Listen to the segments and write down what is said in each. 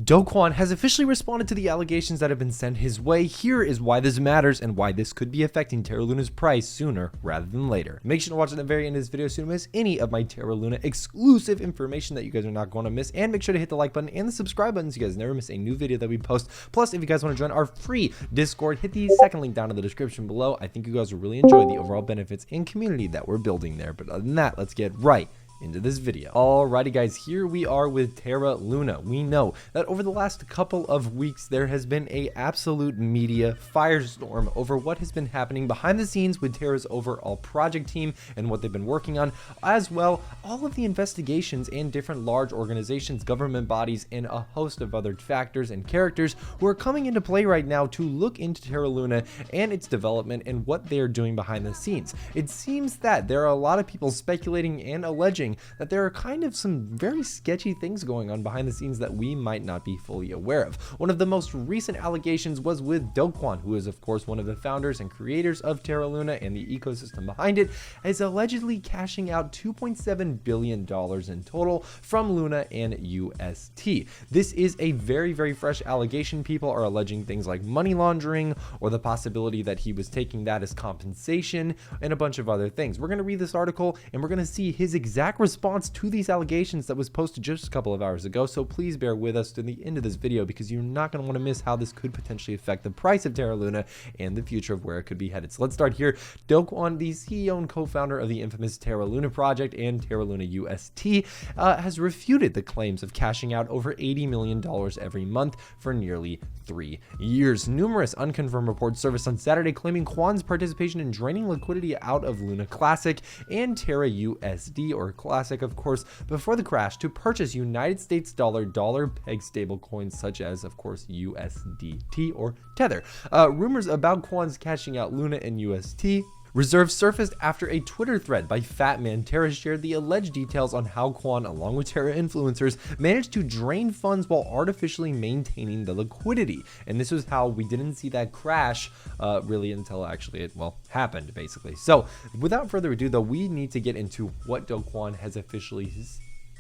Kwon has officially responded to the allegations that have been sent his way. Here is why this matters and why this could be affecting Terra Luna's price sooner rather than later. Make sure to watch at the very end of this video so you don't miss any of my Terra Luna exclusive information that you guys are not going to miss. And make sure to hit the like button and the subscribe button so you guys never miss a new video that we post. Plus, if you guys want to join our free Discord, hit the second link down in the description below. I think you guys will really enjoy the overall benefits and community that we're building there. But other than that, let's get right into this video. Alrighty guys, here we are with Terra Luna. We know that over the last couple of weeks there has been a absolute media firestorm over what has been happening behind the scenes with Terra's overall project team and what they've been working on, as well all of the investigations and different large organizations, government bodies, and a host of other factors and characters who are coming into play right now to look into Terra Luna and its development and what they're doing behind the scenes. It seems that there are a lot of people speculating and alleging that there are kind of some very sketchy things going on behind the scenes that we might not be fully aware of. One of the most recent allegations was with Kwon, who is of course one of the founders and creators of Terra Luna and the ecosystem behind it, is allegedly cashing out $2.7 billion in total from Luna and UST. This is a very fresh allegation. People are alleging things like money laundering or the possibility that he was taking that as compensation and a bunch of other things. We're going to read this article and we're going to see his exact response to these allegations that was posted just a couple of hours ago, so please bear with us to the end of this video because you're not going to want to miss how this could potentially affect the price of Terra Luna and the future of where it could be headed. So let's start here. Kwon, the CEO and co-founder of the infamous Terra Luna project and Terra Luna UST, has refuted the claims of cashing out over $80 million every month for nearly 3 years. Numerous unconfirmed reports surfaced on Saturday claiming Kwon's participation in draining liquidity out of Luna Classic and Terra USD, or Classic of course, before the crash to purchase United States dollar peg stable coins such as of course USDT or Tether. Rumors about Kwon's cashing out Luna and UST reserve surfaced after a Twitter thread by Fatman Terra shared the alleged details on how Kwon, along with Terra influencers, managed to drain funds while artificially maintaining the liquidity. And this was how we didn't see that crash really until actually it, well, happened basically. So without further ado though, we need to get into what Kwon has officially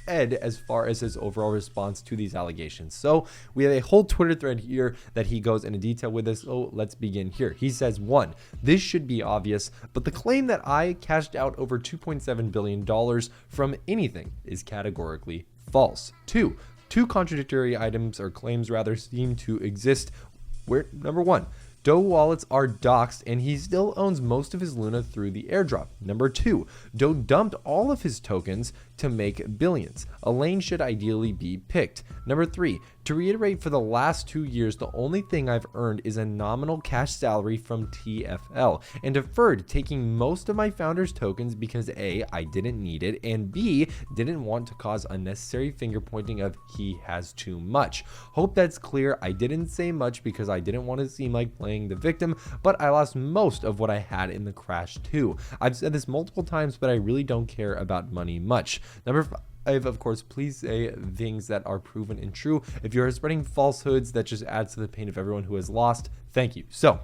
said as far as his overall response to these allegations. So we have a whole Twitter thread here that he goes into detail with this. So let's begin here. He says, 1, this should be obvious, but the claim that I cashed out over $2.7 billion from anything is categorically false. 2 contradictory items or claims rather seem to exist where, number 1, Doe wallets are doxed and he still owns most of his Luna through the airdrop. Number 2, Doe dumped all of his tokens to make billions. A lane should ideally be picked. Number 3, to reiterate, for the last 2 years, the only thing I've earned is a nominal cash salary from TFL and deferred taking most of my founder's tokens because A, I didn't need it, and B, didn't want to cause unnecessary finger pointing of he has too much. Hope that's clear. I didn't say much because I didn't want to seem like playing the victim, but I lost most of what I had in the crash too. I've said this multiple times, but I really don't care about money much. Number 5, of course, please say things that are proven and true. If you're spreading falsehoods, that just adds to the pain of everyone who has lost. Thank you. So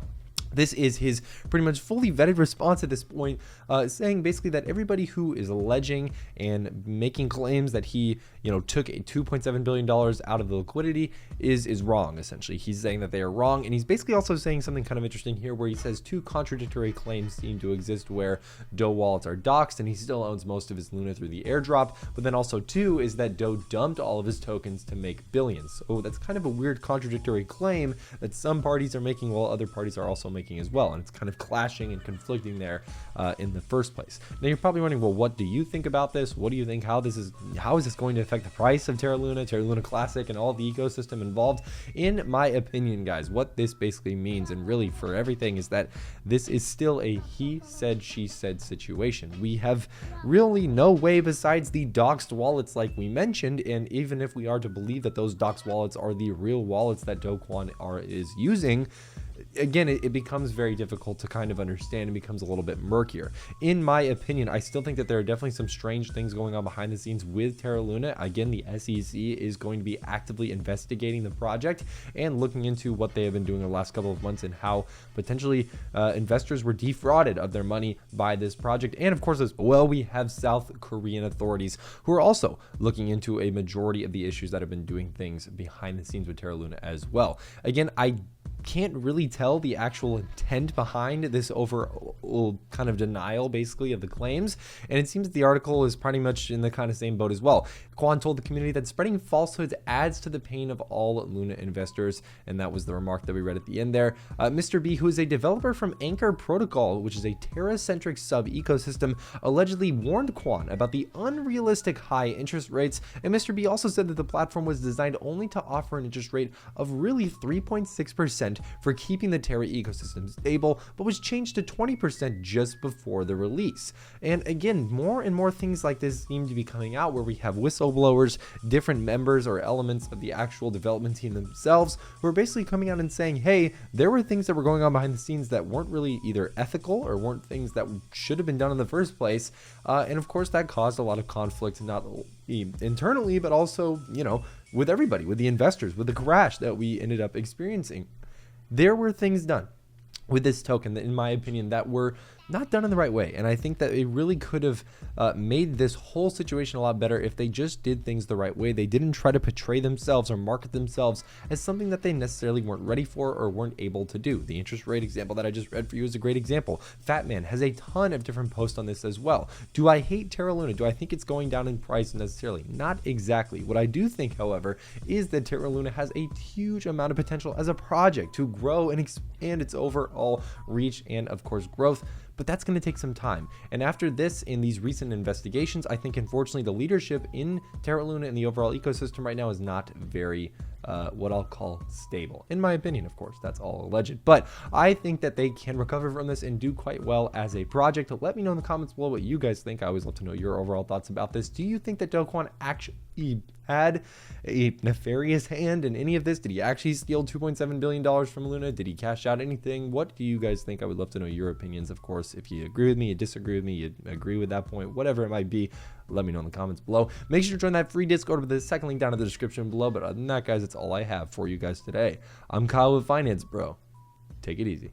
this is his pretty much fully vetted response at this point, saying basically that everybody who is alleging and making claims that he, took a $2.7 billion out of the liquidity is wrong, essentially. He's saying that they are wrong, and he's basically also saying something kind of interesting here where he says 2 contradictory claims seem to exist where Doe wallets are doxed and he still owns most of his Luna through the airdrop, but then also 2 is that Doe dumped all of his tokens to make billions. So that's kind of a weird contradictory claim that some parties are making while other parties are also making as well, and it's kind of clashing and conflicting there in the first place. Now you're probably wondering, well, what do you think about this? What do you think? How is this going to affect the price of Terra Luna Classic, and all the ecosystem involved? In my opinion, guys, what this basically means, and really for everything, is that this is still a he said she said situation. We have really no way besides the doxed wallets like we mentioned, and even if we are to believe that those doxed wallets are the real wallets that Kwon is using, again, it becomes very difficult to kind of understand and becomes a little bit murkier. In my opinion, I still think that there are definitely some strange things going on behind the scenes with Terra Luna. Again, the SEC is going to be actively investigating the project and looking into what they have been doing in the last couple of months and how potentially investors were defrauded of their money by this project. And of course, as well, we have South Korean authorities who are also looking into a majority of the issues that have been doing things behind the scenes with Terra Luna as well. Again, I can't really tell the actual intent behind this overall kind of denial basically of the claims, and it seems that the article is pretty much in the kind of same boat as well. Kwon told the community that spreading falsehoods adds to the pain of all Luna investors, and that was the remark that we read at the end there. Mr. B, who is a developer from Anchor Protocol, which is a Terra-centric sub-ecosystem, allegedly warned Kwon about the unrealistic high interest rates, and Mr. B also said that the platform was designed only to offer an interest rate of really 3.6% for keeping the Terra ecosystem stable, but was changed to 20% just before the release. And again, more and more things like this seem to be coming out, where we have whistleblowers, different members or elements of the actual development team themselves, who are basically coming out and saying, hey, there were things that were going on behind the scenes that weren't really either ethical or weren't things that should have been done in the first place. And of course, that caused a lot of conflict, not only internally, but also, you know, with everybody, with the investors, with the crash that we ended up experiencing. There were things done with this token that, in my opinion, that were not done in the right way, and I think that it really could have made this whole situation a lot better if they just did things the right way. They didn't try to portray themselves or market themselves as something that they necessarily weren't ready for or weren't able to do. The interest rate example that I just read for you is a great example. Fatman has a ton of different posts on this as well. Do I hate Terra Luna? Do I think it's going down in price necessarily? Not exactly. What I do think, however, is that Terra Luna has a huge amount of potential as a project to grow and expand its overall reach and, of course, growth. But that's going to take some time. And after this, in these recent investigations, I think unfortunately the leadership in Terra Luna and the overall ecosystem right now is not very what I'll call stable. In my opinion, of course, that's all alleged. But I think that they can recover from this and do quite well as a project. Let me know in the comments below what you guys think. I always love to know your overall thoughts about this. Do you think that Do Kwon actually had a nefarious hand in any of this? Did he actually steal $2.7 billion from Luna? Did he cash out anything? What do you guys think? I would love to know your opinions, of course. If you agree with me, you disagree with me, you agree with that point, whatever it might be, let me know in the comments below. Make sure to join that free Discord with the second link down in the description below. But other than that, guys, that's all I have for you guys today. I'm Kyle with Finance Bro. Take it easy.